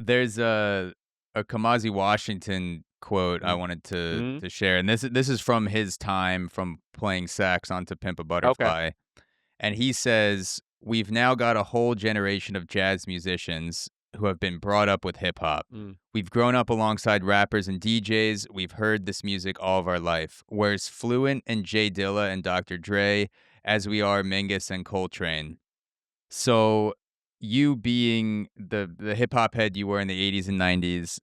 There's a Kamasi Washington quote I Mm. wanted to Mhm. share, and this is from his time from playing sax on To Pimp a Okay. Butterfly, and he says, "We've now got a whole generation of jazz musicians who have been brought up with hip hop. Mm. We've grown up alongside rappers and DJs. We've heard this music all of our life. We're as fluent in Jay Dilla and Dr. Dre as we are Mingus and Coltrane." So, you being the hip hop head you were in the 80s and 90s,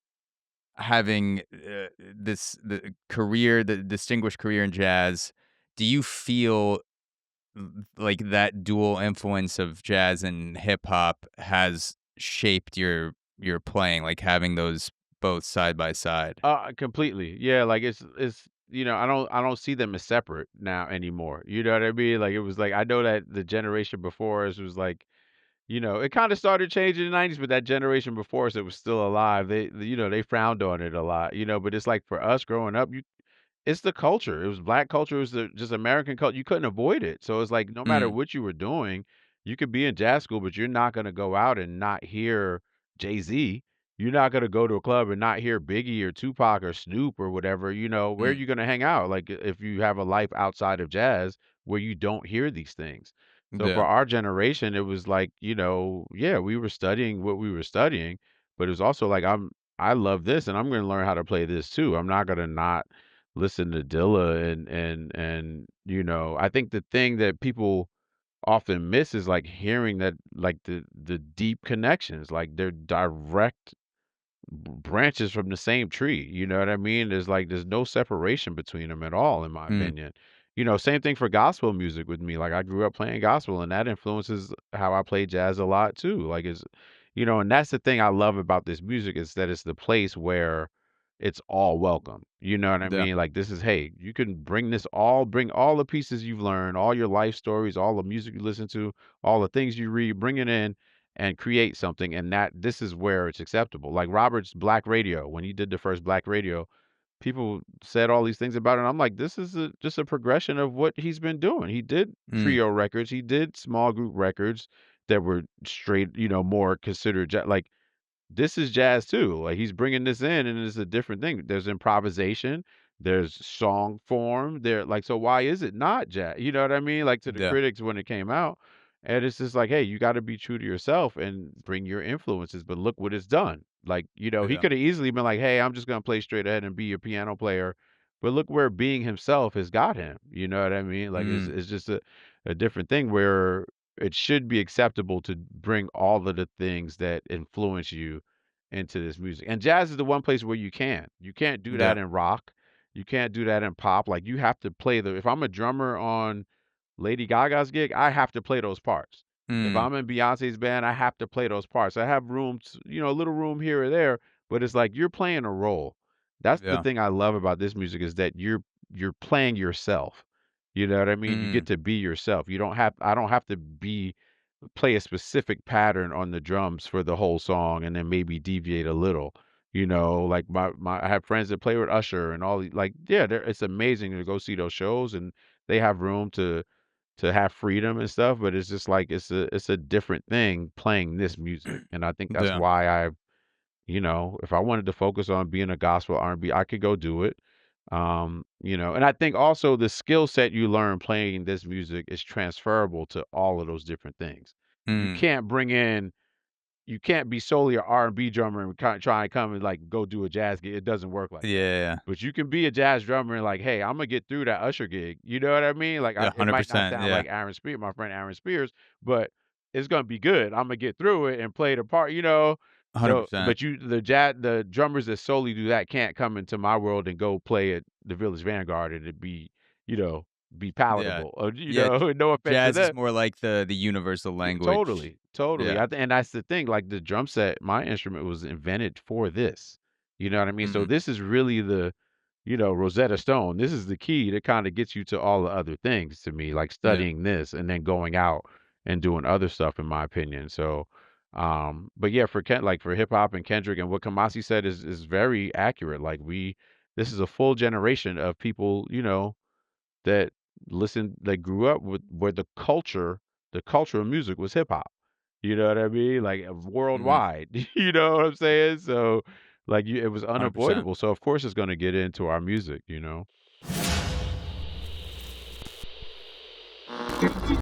having, the career, the distinguished career in jazz, do you feel like that dual influence of jazz and hip hop has shaped your playing, like having those both side by side? Completely. Yeah, like it's I don't see them as separate now anymore. You know what I mean? Like it was like I know that the generation before us was like, it kind of started changing in the 90s, but that generation before us that was still alive, they frowned on it a lot, but it's like for us growing up, it's the culture. It was black culture. It was just American culture. You couldn't avoid it. So it's like no matter Mm, what you were doing, you could be in jazz school, but you're not going to go out and not hear Jay-Z. You're not going to go to a club and not hear Biggie or Tupac or Snoop or whatever. Where are mm, you going to hang out? Like if you have a life outside of jazz where you don't hear these things. So for yeah, our generation, it was like, yeah, we were studying what we were studying, but it was also like I love this and I'm going to learn how to play this too. I'm not going to not listen to Dilla and I think the thing that people often miss is like hearing that like the deep connections, like they're direct branches from the same tree. You know what I mean? There's no separation between them at all, in my mm, opinion. Same thing for gospel music with me. Like I grew up playing gospel, and that influences how I play jazz a lot too. And that's the thing I love about this music is that it's the place where it's all welcome. You know what I yeah, mean? Like this is, hey, you can bring all the pieces you've learned, all your life stories, all the music you listen to, all the things you read, bring it in and create something, and that this is where it's acceptable. Like Robert's Black Radio, when he did the first Black Radio, people said all these things about it. And I'm like, this is just a progression of what he's been doing. He did mm, trio records, he did small group records that were straight, more considered like this is jazz too. Like he's bringing this in, and it's a different thing. There's improvisation, there's song form. So why is it not jazz? You know what I mean? Like to the yeah, critics when it came out, and it's just like, hey, you got to be true to yourself and bring your influences. But look what it's done. Like he yeah, could have easily been like, hey, I'm just gonna play straight ahead and be a piano player. But look where being himself has got him. You know what I mean? Like it's mm, it's just a different thing where it should be acceptable to bring all of the things that influence you into this music. And jazz is the one place where you can. You can't do yeah, that in rock. You can't do that in pop. Like you have to play if I'm a drummer on Lady Gaga's gig, I have to play those parts. If mm, I'm in Beyonce's band, I have to play those parts. I have rooms, a little room here or there, but it's like you're playing a role. That's the yeah, thing I love about this music is that you're playing yourself. You know what I mean? You get mm, to be yourself. I don't have to play a specific pattern on the drums for the whole song and then maybe deviate a little. Like I have friends that play with Usher and like yeah, it's amazing to go see those shows and they have room to have freedom and stuff, but it's just like it's a different thing playing this music. And I think that's yeah, why if I wanted to focus on being a gospel R&B, I could go do it. And I think also the skill set you learn playing this music is transferable to all of those different things. You mm, can't bring in you can't be solely an R&B drummer and try and come and like go do a jazz gig. It doesn't work like that. yeah, But you can be a jazz drummer and like, hey, I'm gonna get through that Usher gig. You know what I mean? Like, yeah, it might not 100%, sound yeah, like my friend Aaron Spears, but it's gonna be good. I'm gonna get through it and play the part. So, 100%, but the drummers that solely do that can't come into my world and go play at the Village Vanguard and it you know, be yeah, palatable. yeah, No offense to jazz is them. more like the universal Yeah, language. totally, totally. Yeah, And that's the thing. Like the drum set, my instrument was invented for this. You know what I mean? So mm, this is really Rosetta Stone. This is the key that kind of gets you to all the other things to me, like yeah, studying this and then going out and doing other stuff, in my opinion. So, but yeah, for hip hop and Kendrick and what Kamasi said is very accurate. Like this is a full generation of people, that that grew up with where the culture of music was hip hop. You know what I mean? Like, Mhm. worldwide, you know what I'm saying? So, like, you it was 100%. unavoidable, so of course it's gonna get into our music, you know?